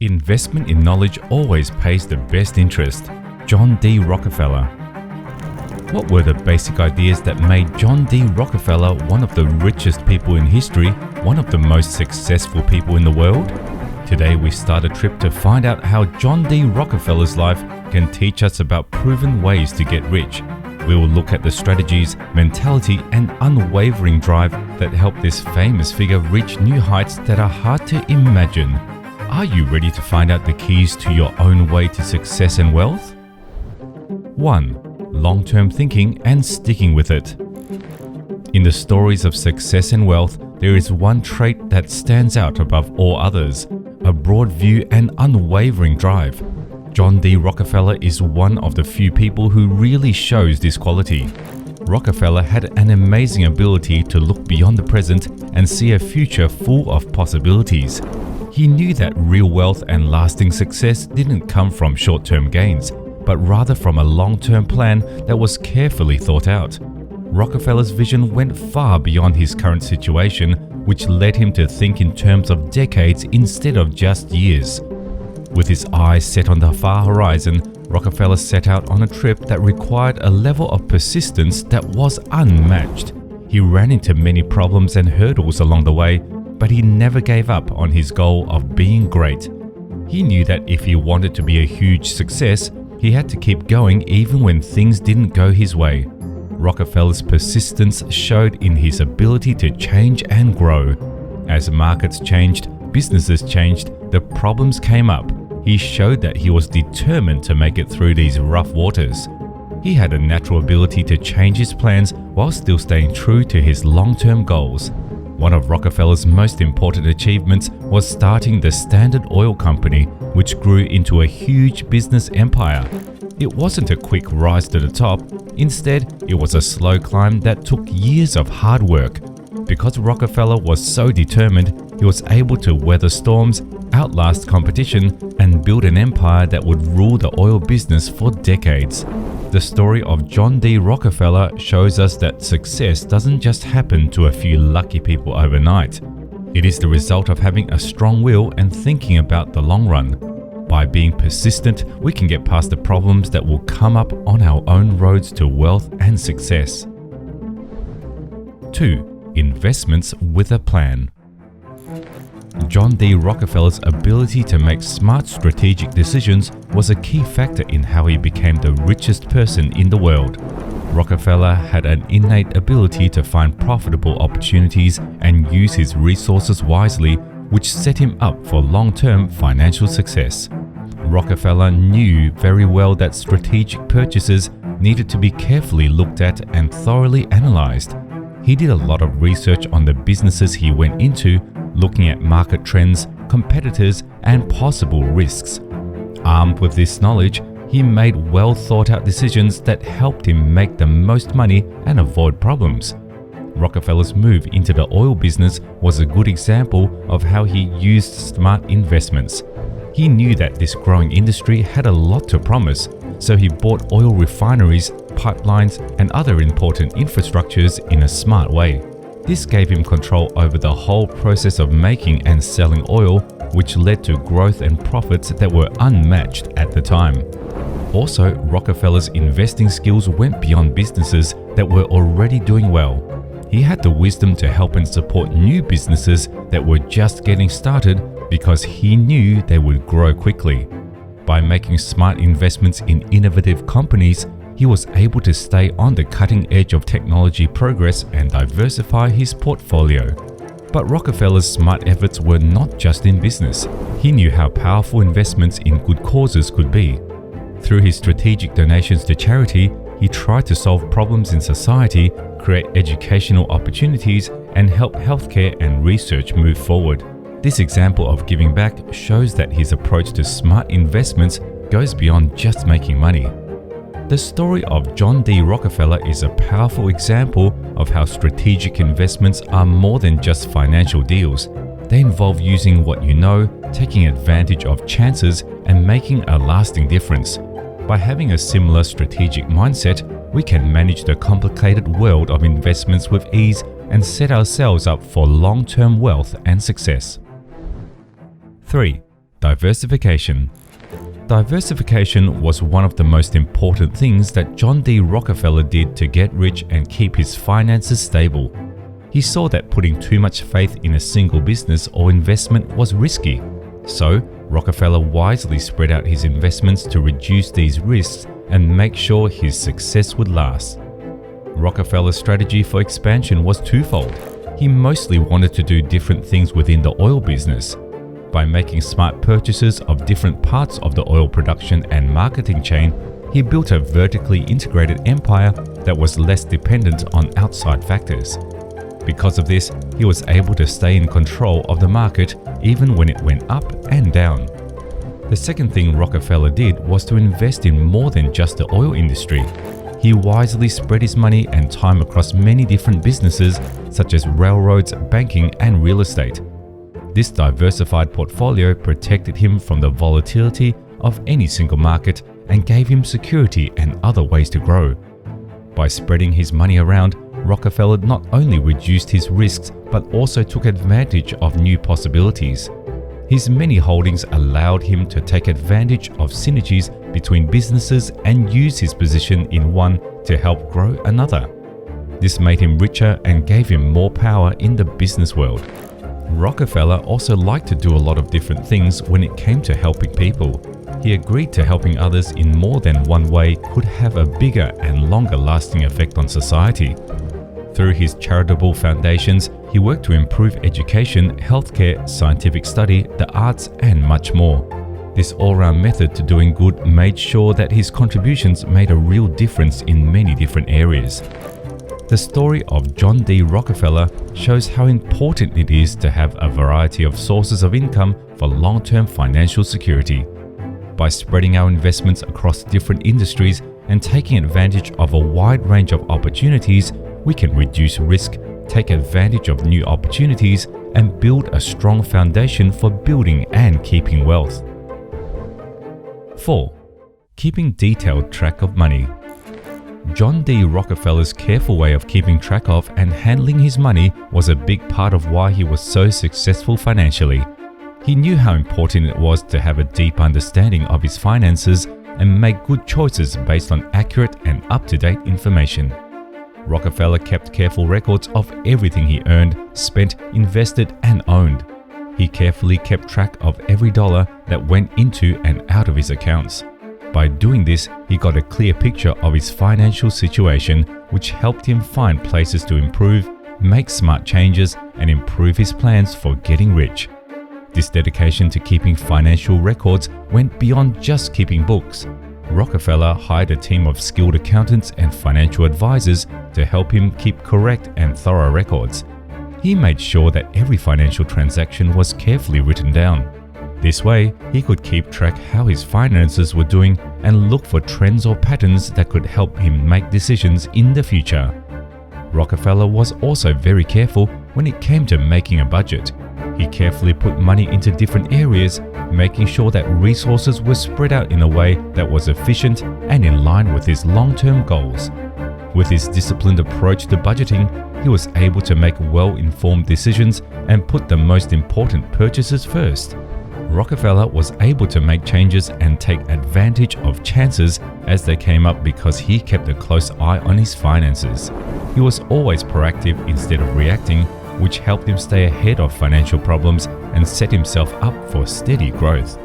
Investment in knowledge always pays the best interest. John D. Rockefeller. What were the basic ideas that made John D. Rockefeller one of the richest people in history, one of the most successful people in the world? Today we start a trip to find out how John D. Rockefeller's life can teach us about proven ways to get rich. We will look at the strategies, mentality, and unwavering drive that helped this famous figure reach new heights that are hard to imagine. Are you ready to find out the keys to your own way to success and wealth? 1. Long-term thinking and sticking with it. In the stories of success and wealth, there is one trait that stands out above all others: a broad view and unwavering drive. John D. Rockefeller is one of the few people who really shows this quality. Rockefeller had an amazing ability to look beyond the present and see a future full of possibilities. He knew that real wealth and lasting success didn't come from short-term gains, but rather from a long-term plan that was carefully thought out. Rockefeller's vision went far beyond his current situation, which led him to think in terms of decades instead of just years. With his eyes set on the far horizon, Rockefeller set out on a trip that required a level of persistence that was unmatched. He ran into many problems and hurdles along the way, but he never gave up on his goal of being great. He knew that if he wanted to be a huge success, he had to keep going even when things didn't go his way. Rockefeller's persistence showed in his ability to change and grow. As markets changed, businesses changed, the problems came up. He showed that he was determined to make it through these rough waters. He had a natural ability to change his plans while still staying true to his long-term goals. One of Rockefeller's most important achievements was starting the Standard Oil Company, which grew into a huge business empire. It wasn't a quick rise to the top. Instead, it was a slow climb that took years of hard work. Because Rockefeller was so determined, he was able to weather storms, outlast competition, and build an empire that would rule the oil business for decades. The story of John D. Rockefeller shows us that success doesn't just happen to a few lucky people overnight. It is the result of having a strong will and thinking about the long run. By being persistent, we can get past the problems that will come up on our own roads to wealth and success. 2. Investments with a plan. John D. Rockefeller's ability to make smart strategic decisions was a key factor in how he became the richest person in the world. Rockefeller had an innate ability to find profitable opportunities and use his resources wisely, which set him up for long-term financial success. Rockefeller knew very well that strategic purchases needed to be carefully looked at and thoroughly analyzed. He did a lot of research on the businesses he went into, looking at market trends, competitors, and possible risks. Armed with this knowledge, he made well-thought-out decisions that helped him make the most money and avoid problems. Rockefeller's move into the oil business was a good example of how he used smart investments. He knew that this growing industry had a lot to promise, so he bought oil refineries, pipelines, and other important infrastructures in a smart way. This gave him control over the whole process of making and selling oil, which led to growth and profits that were unmatched at the time. Also, Rockefeller's investing skills went beyond businesses that were already doing well. He had the wisdom to help and support new businesses that were just getting started because he knew they would grow quickly. By making smart investments in innovative companies, he was able to stay on the cutting edge of technology progress and diversify his portfolio. But Rockefeller's smart efforts were not just in business. He knew how powerful investments in good causes could be. Through his strategic donations to charity, he tried to solve problems in society, create educational opportunities, and help healthcare and research move forward. This example of giving back shows that his approach to smart investments goes beyond just making money. The story of John D. Rockefeller is a powerful example of how strategic investments are more than just financial deals. They involve using what you know, taking advantage of chances, and making a lasting difference. By having a similar strategic mindset, we can manage the complicated world of investments with ease and set ourselves up for long-term wealth and success. 3. Diversification. Diversification was one of the most important things that John D. Rockefeller did to get rich and keep his finances stable. He saw that putting too much faith in a single business or investment was risky. So, Rockefeller wisely spread out his investments to reduce these risks and make sure his success would last. Rockefeller's strategy for expansion was twofold. He mostly wanted to do different things within the oil business. By making smart purchases of different parts of the oil production and marketing chain, he built a vertically integrated empire that was less dependent on outside factors. Because of this, he was able to stay in control of the market even when it went up and down. The second thing Rockefeller did was to invest in more than just the oil industry. He wisely spread his money and time across many different businesses such as railroads, banking, and real estate. This diversified portfolio protected him from the volatility of any single market and gave him security and other ways to grow. By spreading his money around, Rockefeller not only reduced his risks but also took advantage of new possibilities. His many holdings allowed him to take advantage of synergies between businesses and use his position in one to help grow another. This made him richer and gave him more power in the business world. Rockefeller also liked to do a lot of different things when it came to helping people. He agreed to helping others in more than one way could have a bigger and longer lasting effect on society. Through his charitable foundations, he worked to improve education, healthcare, scientific study, the arts, and much more. This all-round method to doing good made sure that his contributions made a real difference in many different areas. The story of John D. Rockefeller shows how important it is to have a variety of sources of income for long-term financial security. By spreading our investments across different industries and taking advantage of a wide range of opportunities, we can reduce risk, take advantage of new opportunities, and build a strong foundation for building and keeping wealth. 4. Keeping detailed track of money. John D. Rockefeller's careful way of keeping track of and handling his money was a big part of why he was so successful financially. He knew how important it was to have a deep understanding of his finances and make good choices based on accurate and up-to-date information. Rockefeller kept careful records of everything he earned, spent, invested, and owned. He carefully kept track of every dollar that went into and out of his accounts. By doing this, he got a clear picture of his financial situation, which helped him find places to improve, make smart changes, and improve his plans for getting rich. This dedication to keeping financial records went beyond just keeping books. Rockefeller hired a team of skilled accountants and financial advisors to help him keep correct and thorough records. He made sure that every financial transaction was carefully written down. This way, he could keep track how his finances were doing and look for trends or patterns that could help him make decisions in the future. Rockefeller was also very careful when it came to making a budget. He carefully put money into different areas, making sure that resources were spread out in a way that was efficient and in line with his long-term goals. With his disciplined approach to budgeting, he was able to make well-informed decisions and put the most important purchases first. Rockefeller was able to make changes and take advantage of chances as they came up because he kept a close eye on his finances. He was always proactive instead of reacting, which helped him stay ahead of financial problems and set himself up for steady growth.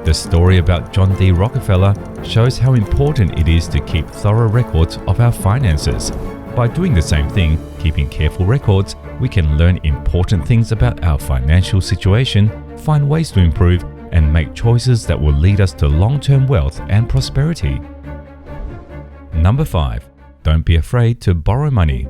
The story about John D. Rockefeller shows how important it is to keep thorough records of our finances. By doing the same thing, keeping careful records, we can learn important things about our financial situation, find ways to improve, and make choices that will lead us to long-term wealth and prosperity. Number 5. Don't be afraid to borrow money.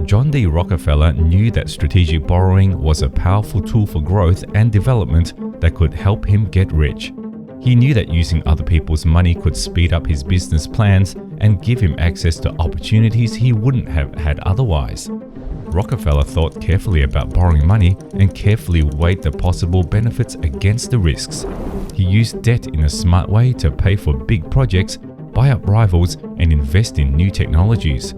John D. Rockefeller knew that strategic borrowing was a powerful tool for growth and development that could help him get rich. He knew that using other people's money could speed up his business plans and give him access to opportunities he wouldn't have had otherwise. Rockefeller thought carefully about borrowing money and carefully weighed the possible benefits against the risks. He used debt in a smart way to pay for big projects, buy up rivals, and invest in new technologies.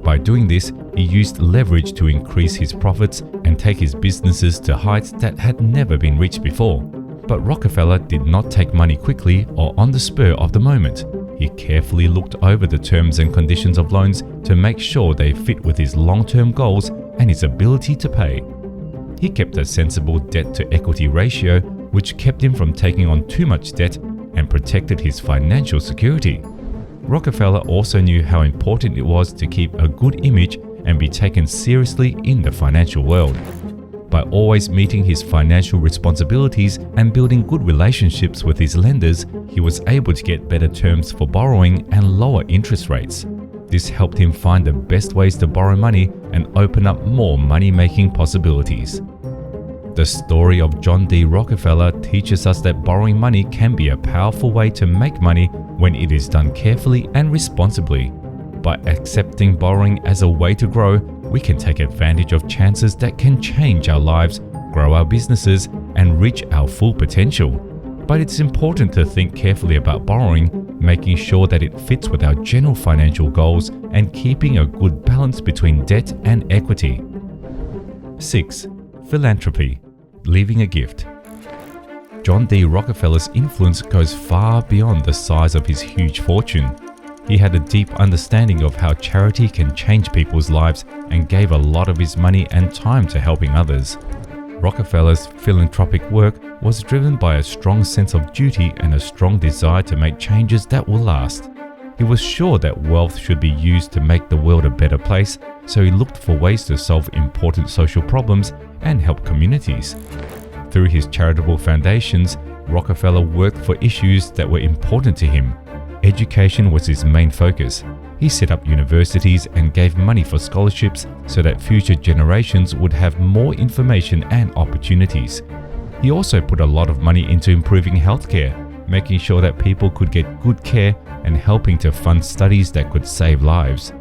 By doing this, he used leverage to increase his profits and take his businesses to heights that had never been reached before. But Rockefeller did not take money quickly or on the spur of the moment. He carefully looked over the terms and conditions of loans to make sure they fit with his long-term goals and his ability to pay. He kept a sensible debt-to-equity ratio, which kept him from taking on too much debt and protected his financial security. Rockefeller also knew how important it was to keep a good image and be taken seriously in the financial world. By always meeting his financial responsibilities and building good relationships with his lenders, he was able to get better terms for borrowing and lower interest rates. This helped him find the best ways to borrow money and open up more money-making possibilities. The story of John D. Rockefeller teaches us that borrowing money can be a powerful way to make money when it is done carefully and responsibly. By accepting borrowing as a way to grow, we can take advantage of chances that can change our lives, grow our businesses, and reach our full potential. But it's important to think carefully about borrowing, making sure that it fits with our general financial goals and keeping a good balance between debt and equity. 6. Philanthropy, leaving a gift. John D. Rockefeller's influence goes far beyond the size of his huge fortune. He had a deep understanding of how charity can change people's lives and gave a lot of his money and time to helping others. Rockefeller's philanthropic work was driven by a strong sense of duty and a strong desire to make changes that will last. He was sure that wealth should be used to make the world a better place, so he looked for ways to solve important social problems and help communities. Through his charitable foundations, Rockefeller worked for issues that were important to him. Education was his main focus. He set up universities and gave money for scholarships so that future generations would have more information and opportunities. He also put a lot of money into improving healthcare, making sure that people could get good care and helping to fund studies that could save lives.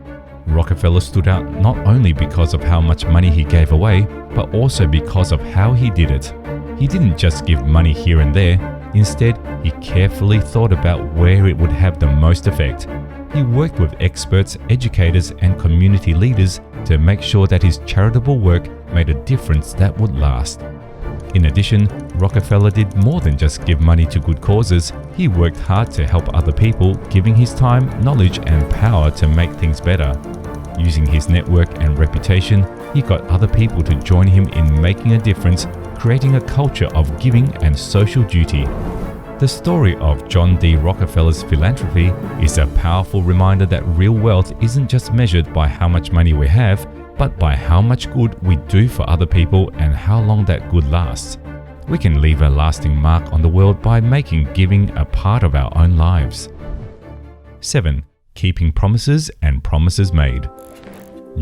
Rockefeller stood out not only because of how much money he gave away, but also because of how he did it. He didn't just give money here and there. Instead, he carefully thought about where it would have the most effect. He worked with experts, educators, and community leaders to make sure that his charitable work made a difference that would last. In addition, Rockefeller did more than just give money to good causes. He worked hard to help other people, giving his time, knowledge, and power to make things better. Using his network and reputation, he got other people to join him in making a difference, creating a culture of giving and social duty. The story of John D. Rockefeller's philanthropy is a powerful reminder that real wealth isn't just measured by how much money we have, but by how much good we do for other people and how long that good lasts. We can leave a lasting mark on the world by making giving a part of our own lives. 7. Keeping promises and promises made.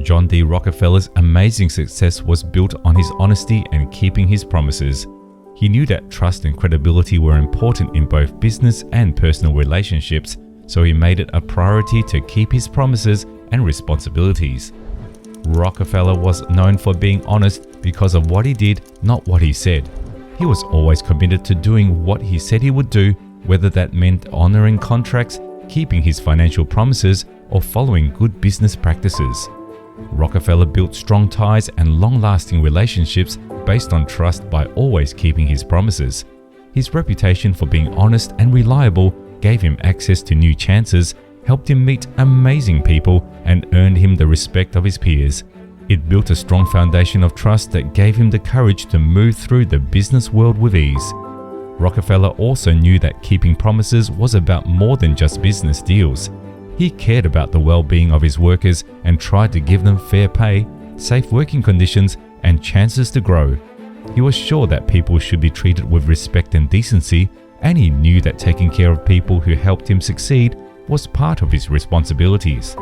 John D. Rockefeller's amazing success was built on his honesty and keeping his promises. He knew that trust and credibility were important in both business and personal relationships, so he made it a priority to keep his promises and responsibilities. Rockefeller was known for being honest because of what he did, not what he said. He was always committed to doing what he said he would do, whether that meant honoring contracts, keeping his financial promises, or following good business practices. Rockefeller built strong ties and long-lasting relationships based on trust by always keeping his promises. His reputation for being honest and reliable gave him access to new chances, helped him meet amazing people, and earned him the respect of his peers. It built a strong foundation of trust that gave him the courage to move through the business world with ease. Rockefeller also knew that keeping promises was about more than just business deals. He cared about the well-being of his workers and tried to give them fair pay, safe working conditions, and chances to grow. He was sure that people should be treated with respect and decency, and he knew that taking care of people who helped him succeed was part of his responsibilities.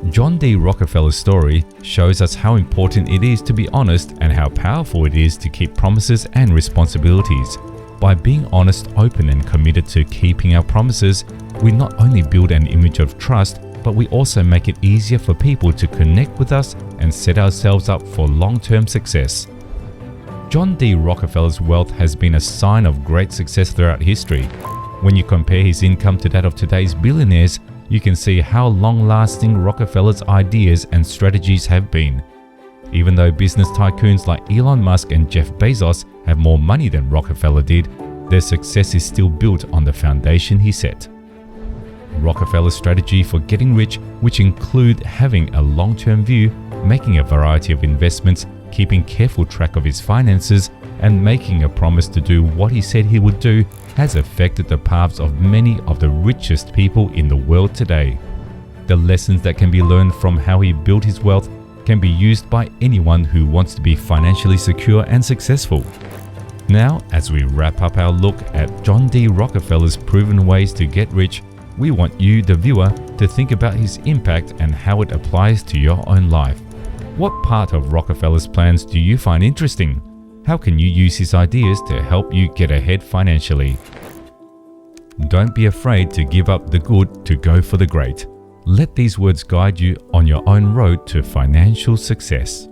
John D. Rockefeller's story shows us how important it is to be honest and how powerful it is to keep promises and responsibilities. By being honest, open, and committed to keeping our promises, we not only build an image of trust, but we also make it easier for people to connect with us and set ourselves up for long-term success. John D. Rockefeller's wealth has been a sign of great success throughout history. When you compare his income to that of today's billionaires, you can see how long-lasting Rockefeller's ideas and strategies have been. Even though business tycoons like Elon Musk and Jeff Bezos have more money than Rockefeller did, their success is still built on the foundation he set. Rockefeller's strategy for getting rich, which include having a long-term view, making a variety of investments, keeping careful track of his finances, and making a promise to do what he said he would do, has affected the paths of many of the richest people in the world today. The lessons that can be learned from how he built his wealth can be used by anyone who wants to be financially secure and successful. Now, as we wrap up our look at John D. Rockefeller's proven ways to get rich, we want you, the viewer, to think about his impact and how it applies to your own life. What part of Rockefeller's plans do you find interesting? How can you use his ideas to help you get ahead financially? Don't be afraid to give up the good to go for the great. Let these words guide you on your own road to financial success.